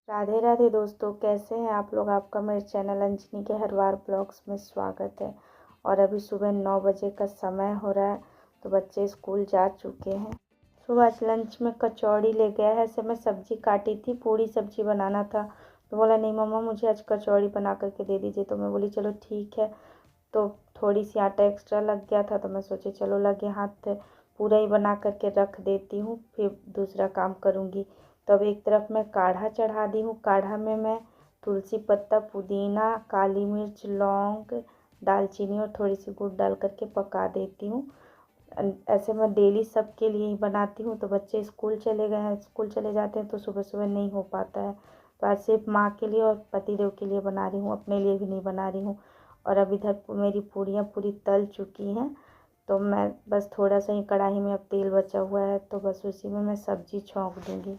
राधे राधे दोस्तों, कैसे हैं आप लोग। आपका मेरे चैनल अंजनी के हर बार ब्लॉग्स में स्वागत है। और अभी सुबह 9 बजे का समय हो रहा है, तो बच्चे स्कूल जा चुके हैं। सुबह आज लंच में कचौड़ी ले गया है। ऐसे मैं सब्जी काटी थी, पूरी सब्जी बनाना था, तो बोला नहीं मम्मा मुझे आज कचौड़ी बना करके दे दीजिए। तो मैं बोली चलो ठीक है। तो थोड़ी सी आटा एक्स्ट्रा लग गया था, तो मैं सोची चलो लगे हाथ पूरा ही बना करके रख देती हूँ, फिर दूसरा काम करूँगी। तो अब एक तरफ मैं काढ़ा चढ़ा दी हूँ। काढ़ा में मैं तुलसी पत्ता, पुदीना, काली मिर्च, लौंग, दालचीनी और थोड़ी सी गुड़ डाल करके पका देती हूँ। ऐसे मैं डेली सबके लिए ही बनाती हूँ। तो बच्चे स्कूल चले गए हैं, स्कूल चले जाते हैं तो सुबह सुबह नहीं हो पाता है। तो आज सिर्फ माँ के लिए और पतिदेव के लिए बना रही हूँ, अपने लिए भी नहीं बना रही हूँ। और अब इधर मेरी पूरियाँ पूरी तल चुकी हैं, तो मैं बस थोड़ा सा ही कढ़ाई में अब तेल बचा हुआ है, तो बस उसी में मैं सब्जी छौंक दूँगी।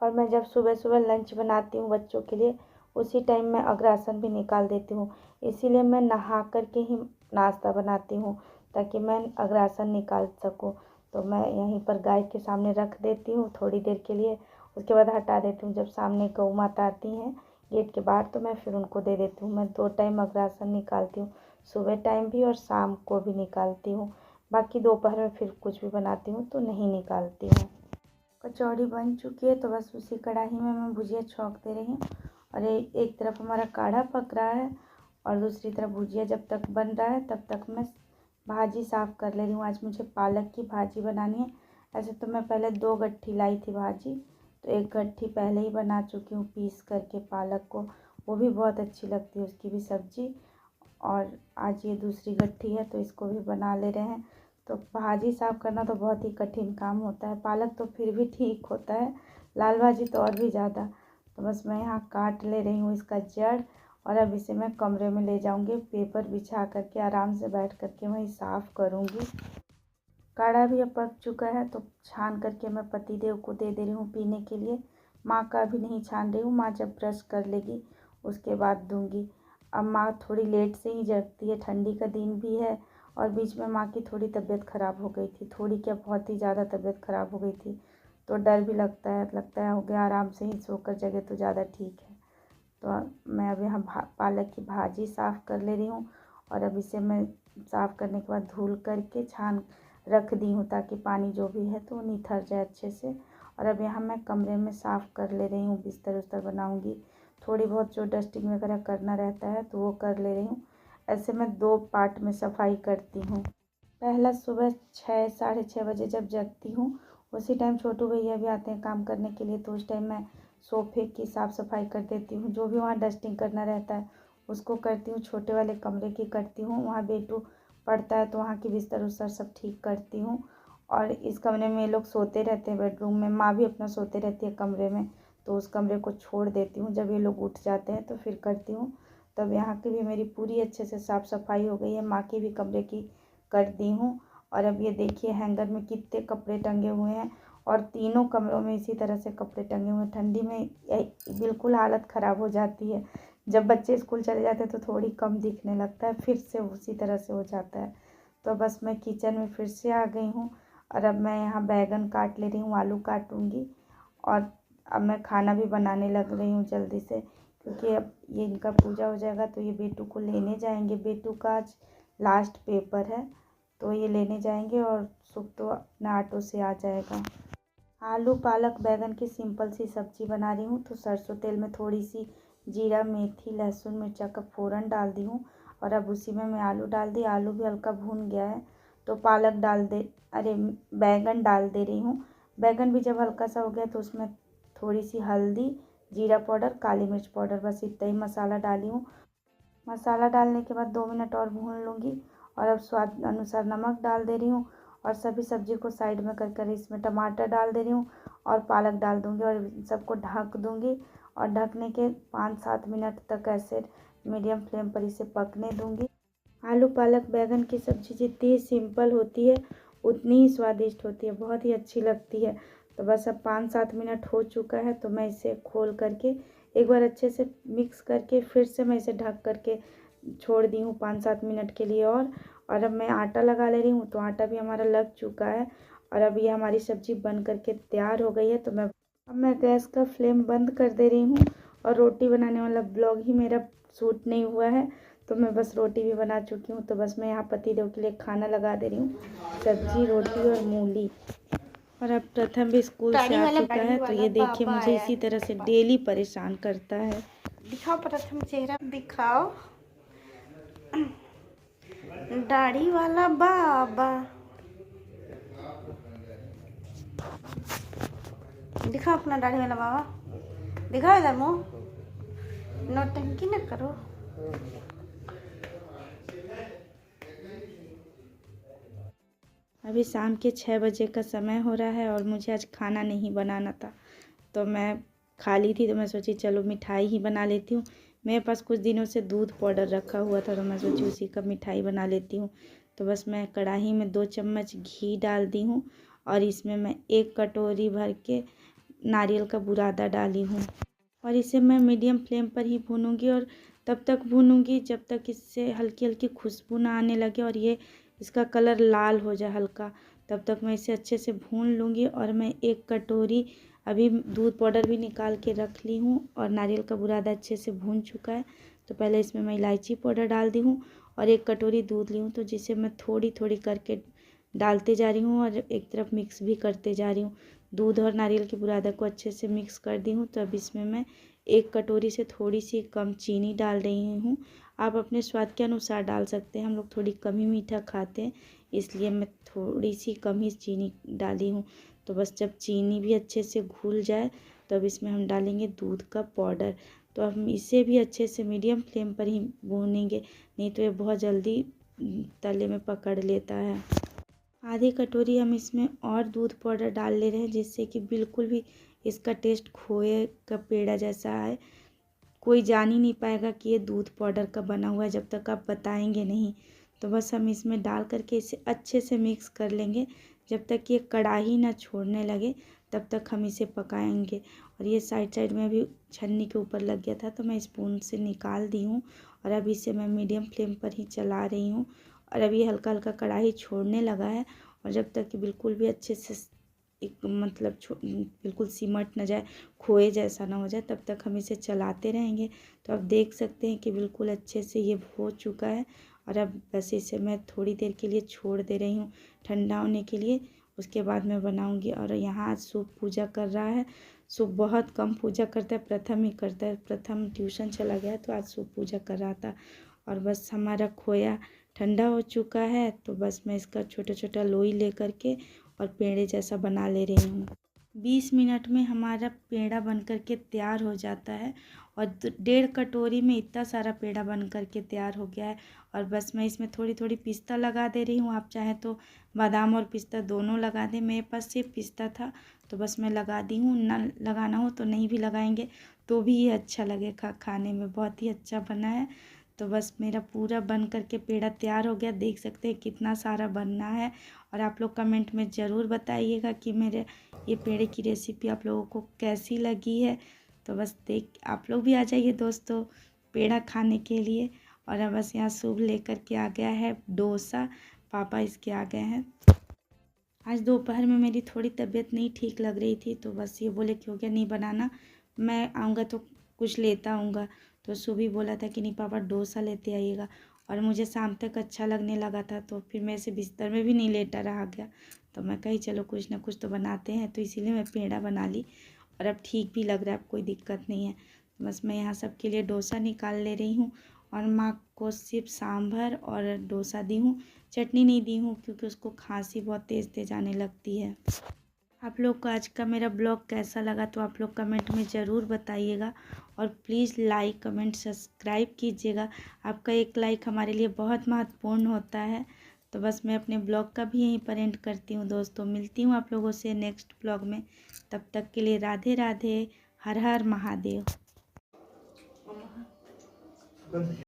और मैं जब सुबह सुबह लंच बनाती हूँ बच्चों के लिए, उसी टाइम मैं अग्रासन भी निकाल देती हूँ। इसीलिए मैं नहा कर के ही नाश्ता बनाती हूँ, ताकि मैं अग्रासन निकाल सकूँ। तो मैं यहीं पर गाय के सामने रख देती हूँ थोड़ी देर के लिए, उसके बाद हटा देती हूँ। जब सामने गौ माता आती हैं गेट के बाहर, तो मैं फिर उनको दे देती हूँ। मैं 2 टाइम अग्रासन निकालती हूँ, सुबह टाइम भी और शाम को भी निकालती हूँ। बाकी दोपहर में फिर कुछ भी बनाती हूँ तो नहीं निकालती हूँ। कचौड़ी बन चुकी है, तो बस उसी कढ़ाई में मैं भुजिया छौंक दे रही हूँ। और एक तरफ हमारा काढ़ा पक रहा है और दूसरी तरफ भुजिया जब तक बन रहा है तब तक मैं भाजी साफ़ कर ले रही हूँ। आज मुझे पालक की भाजी बनानी है। ऐसे तो मैं पहले 2 गट्ठी लाई थी भाजी, तो 1 गट्ठी पहले ही बना चुकी हूँ पीस करके पालक को। वो भी बहुत अच्छी लगती है उसकी भी सब्ज़ी। और आज ये दूसरी गट्ठी है, तो इसको भी बना ले रहे हैं। तो भाजी साफ़ करना तो बहुत ही कठिन काम होता है। पालक तो फिर भी ठीक होता है, लाल भाजी तो और भी ज़्यादा। तो बस मैं यहाँ काट ले रही हूँ इसका जड़, और अब इसे मैं कमरे में ले जाऊँगी। पेपर बिछा करके आराम से बैठ करके वहीं साफ़ करूँगी। काढ़ा भी अब पक चुका है, तो छान करके मैं पतिदेव को दे दे रही हूँ पीने के लिए। माँ का भी नहीं छान रही हूँ, माँ जब ब्रश कर लेगी उसके बाद दूँगी। अब माँ थोड़ी लेट से ही जगती है, ठंडी का दिन भी है, और बीच में माँ की थोड़ी तबीयत ख़राब हो गई थी, थोड़ी क्या बहुत ही ज़्यादा तबीयत ख़राब हो गई थी। तो डर भी लगता है हो गया आराम से ही सोकर जगह तो ज़्यादा ठीक है। तो मैं अब यहाँ पालक की भाजी साफ़ कर ले रही हूँ, और अब इसे मैं साफ़ करने के बाद धुल करके छान रख दी हूँ, ताकि पानी जो भी है तो वो निथर जाए अच्छे से। और अब यहाँ मैं कमरे में साफ़ कर ले रही हूँ, बिस्तर उस्तर बनाऊँगी, थोड़ी बहुत जो डस्टिंग वगैरह करना रहता है तो वो कर ले रही हूँ। ऐसे मैं 2 पार्ट में सफाई करती हूँ। पहला सुबह 6 साढ़े 6 बजे जब जगती हूँ, उसी टाइम छोटू भैया भी आते हैं काम करने के लिए, तो उस टाइम मैं सोफ़े की साफ़ सफाई कर देती हूँ। जो भी वहाँ डस्टिंग करना रहता है उसको करती हूँ। छोटे वाले कमरे की करती हूँ, वहाँ बेटू पड़ता है तो वहाँ की बिस्तर उस्तर सब ठीक करती हूँ। और इस कमरे में ये लोग सोते रहते हैं, बेडरूम में माँ भी अपना सोते रहती है कमरे में, तो उस कमरे को छोड़ देती हूँ। जब ये लोग उठ जाते हैं तो फिर करती हूँ। तब यहाँ की भी मेरी पूरी अच्छे से साफ़ सफाई हो गई है। माँ के भी कमरे की कर दी हूँ। और अब ये देखिए हैंगर में कितने कपड़े टंगे हुए हैं, और तीनों कमरों में इसी तरह से कपड़े टंगे हुए हैं। ठंडी में बिल्कुल हालत ख़राब हो जाती है। जब बच्चे स्कूल चले जाते हैं तो थोड़ी कम दिखने लगता है, फिर से उसी तरह से हो जाता है। तो बस मैं किचन में फिर से आ गई हूँ, और अब मैं यहाँ बैंगन काट ले रही हूँ, आलू काटूँगी। और अब मैं खाना भी बनाने लग रही हूँ जल्दी से, क्योंकि अब ये इनका पूजा हो जाएगा तो ये बेटू को लेने जाएंगे। बेटू का आज लास्ट पेपर है, तो ये लेने जाएंगे, और सुख तो अपने ऑटो से आ जाएगा। आलू पालक बैंगन की सिंपल सी सब्ज़ी बना रही हूँ। तो सरसों तेल में थोड़ी सी जीरा, मेथी, लहसुन, मिर्चा का फ़ोरन डाल दी हूँ, और अब उसी में मैं आलू डाल दी। आलू भी हल्का भून गया है, तो पालक डाल दे अरे बैंगन डाल दे रही हूँ। बैंगन भी जब हल्का सा हो गया तो उसमें थोड़ी सी हल्दी, जीरा पाउडर, काली मिर्च पाउडर, बस इतना ही मसाला डाली हूँ। मसाला डालने के बाद 2 मिनट और भून लूँगी, और अब स्वाद अनुसार नमक डाल दे रही हूँ। और सभी सब्ज़ी को साइड में कर कर इसमें टमाटर डाल दे रही हूँ, और पालक डाल दूँगी, और सबको ढक दूँगी। और ढकने के 5-7 मिनट तक ऐसे मीडियम फ्लेम पर इसे पकने दूँगी। आलू पालक बैंगन की सब्ज़ी जितनी ही सिंपल होती है उतनी ही स्वादिष्ट होती है, बहुत ही अच्छी लगती है। तो बस अब 5-7 मिनट हो चुका है, तो मैं इसे खोल करके एक बार अच्छे से मिक्स करके फिर से मैं इसे ढक करके छोड़ दी हूँ 5-7 मिनट के लिए। और अब मैं आटा लगा ले रही हूँ, तो आटा भी हमारा लग चुका है, और अब ये हमारी सब्ज़ी बन करके तैयार हो गई है। तो मैं अब मैं गैस का फ्लेम बंद कर दे रही हूँ और रोटी बनाने वाला ब्लॉग ही मेरा शूट नहीं हुआ है, तो मैं बस रोटी भी बना चुकी हूँ। तो बस मैं यहाँ पतिदेव के लिए खाना लगा दे रही हूँ, सब्जी, रोटी और मूली। और अब प्रथम भी स्कूल से आ चुका है, तो ये देखिए मुझे इसी तरह से डेली परेशान करता है। दिखाओ प्रथम चेहरा दिखाओ, दाढ़ी वाला बाबा दिखाओ, अपना दाढ़ी वाला बाबा दिखाओ, इधर मुँह, नौटंकी न करो। अभी शाम के 6 बजे का समय हो रहा है और मुझे आज खाना नहीं बनाना था, तो मैं खाली थी तो मैं सोची चलो मिठाई ही बना लेती हूँ। मेरे पास कुछ दिनों से दूध पाउडर रखा हुआ था, तो मैं सोची उसी का मिठाई बना लेती हूँ। तो बस मैं कढ़ाई में 2 चम्मच घी डाल दी हूँ और इसमें मैं 1 कटोरी भर के नारियल का बुरादा डाली हूँ और इसे मैं मीडियम फ्लेम पर ही भूनूंगी और तब तक भूनूंगी जब तक इससे हल्की हल्की खुशबू ना आने लगे और ये इसका कलर लाल हो जाए हल्का, तब तक मैं इसे अच्छे से भून लूँगी। और मैं 1 कटोरी अभी दूध पाउडर भी निकाल के रख ली हूँ और नारियल का बुरादा अच्छे से भून चुका है। तो पहले इसमें मैं इलायची पाउडर डाल दी हूँ और 1 कटोरी दूध ली हूँ, तो जिसे मैं थोड़ी थोड़ी करके डालते जा रही हूँ और एक तरफ मिक्स भी करते जा रही हूँ। दूध और नारियल के बुरादा को अच्छे से मिक्स कर दी हूँ। तो अब इसमें मैं 1 कटोरी से थोड़ी सी कम चीनी डाल रही हूँ। आप अपने स्वाद के अनुसार डाल सकते हैं, हम लोग थोड़ी कम ही मीठा खाते हैं, इसलिए मैं थोड़ी सी कम ही चीनी डाली हूँ। तो बस जब चीनी भी अच्छे से घुल जाए तो अब इसमें हम डालेंगे दूध का पाउडर। तो हम इसे भी अच्छे से मीडियम फ्लेम पर ही भूनेंगे, नहीं तो ये बहुत जल्दी तले में पकड़ लेता है। आधी कटोरी हम इसमें और दूध पाउडर डाल ले रहे हैं, जिससे कि बिल्कुल भी इसका टेस्ट खोए का पेड़ा जैसा है। कोई जान ही नहीं पाएगा कि ये दूध पाउडर का बना हुआ है जब तक आप बताएंगे नहीं। तो बस हम इसमें डाल करके इसे अच्छे से मिक्स कर लेंगे, जब तक ये कढ़ाई ना छोड़ने लगे तब तक हम इसे पकाएंगे। और ये साइड साइड में भी छन्नी के ऊपर लग गया था, तो मैं स्पून से निकाल दी हूँ और अब इसे मैं मीडियम फ्लेम पर ही चला रही हूँ। और अभी हल्का हल्का कढ़ाई छोड़ने लगा है और जब तक कि बिल्कुल भी अच्छे से एक मतलब बिल्कुल सिमट ना जाए, खोए जैसा ना हो जाए, तब तक हम इसे चलाते रहेंगे। तो आप देख सकते हैं कि बिल्कुल अच्छे से ये हो चुका है और अब बस इसे मैं थोड़ी देर के लिए छोड़ दे रही हूँ ठंडा होने के लिए, उसके बाद मैं बनाऊँगी। और यहाँ आज शुभ पूजा कर रहा है। शुभ बहुत कम पूजा करता है, प्रथम ही करता है। प्रथम ट्यूशन चला गया तो आज शुभ पूजा कर रहा था। और बस हमारा खोया ठंडा हो चुका है, तो बस मैं इसका छोटा छोटा लोई ले करके और पेड़े जैसा बना ले रही हूँ। 20 मिनट में हमारा पेड़ा बन कर के तैयार हो जाता है और 1.5 कटोरी में इतना सारा पेड़ा बन कर के तैयार हो गया है। और बस मैं इसमें थोड़ी थोड़ी पिस्ता लगा दे रही हूँ, आप चाहें तो बादाम और पिस्ता दोनों लगा दें। मेरे पास सिर्फ पिस्ता था तो बस मैं लगा दी हूँ, ना लगाना हो तो नहीं भी लगाएंगे तो भी ये अच्छा लगेगा खाने में, बहुत ही अच्छा बना है। तो बस मेरा पूरा बन करके पेड़ा तैयार हो गया, देख सकते हैं कितना सारा बनना है। और आप लोग कमेंट में ज़रूर बताइएगा कि मेरे ये पेड़े की रेसिपी आप लोगों को कैसी लगी है। तो बस देख आप लोग भी आ जाइए दोस्तों पेड़ा खाने के लिए। और अब बस यहाँ शुभ लेकर के आ गया है डोसा, पापा इसके आ गए हैं। आज दोपहर में मेरी थोड़ी तबीयत नहीं ठीक लग रही थी, तो बस ये बोले कि हो गया नहीं बनाना, मैं आऊँगा तो कुछ लेता आऊँगा। तो सुबह बोला था कि नहीं पापा डोसा लेते आइएगा, और मुझे शाम तक अच्छा लगने लगा था, तो फिर मैं इसे बिस्तर में भी नहीं लेटा रहा गया। तो मैं कही चलो कुछ ना कुछ तो बनाते हैं, तो इसीलिए मैं पेड़ा बना ली और अब ठीक भी लग रहा है, अब कोई दिक्कत नहीं है। तो बस मैं यहाँ सबके लिए डोसा निकाल ले रही हूँ और माँ को सिर्फ सांभर और डोसा दी हूँ, चटनी नहीं दी हूँ क्योंकि उसको खांसी बहुत तेज़ तेज़ आने लगती है। आप लोग को आज का मेरा ब्लॉग कैसा लगा तो आप लोग कमेंट में ज़रूर बताइएगा और प्लीज़ लाइक कमेंट सब्सक्राइब कीजिएगा। आपका एक लाइक हमारे लिए बहुत महत्वपूर्ण होता है। तो बस मैं अपने ब्लॉग का भी यहीं पर एंड करती हूँ दोस्तों, मिलती हूँ आप लोगों से नेक्स्ट ब्लॉग में। तब तक के लिए राधे राधे, हर हर महादेव।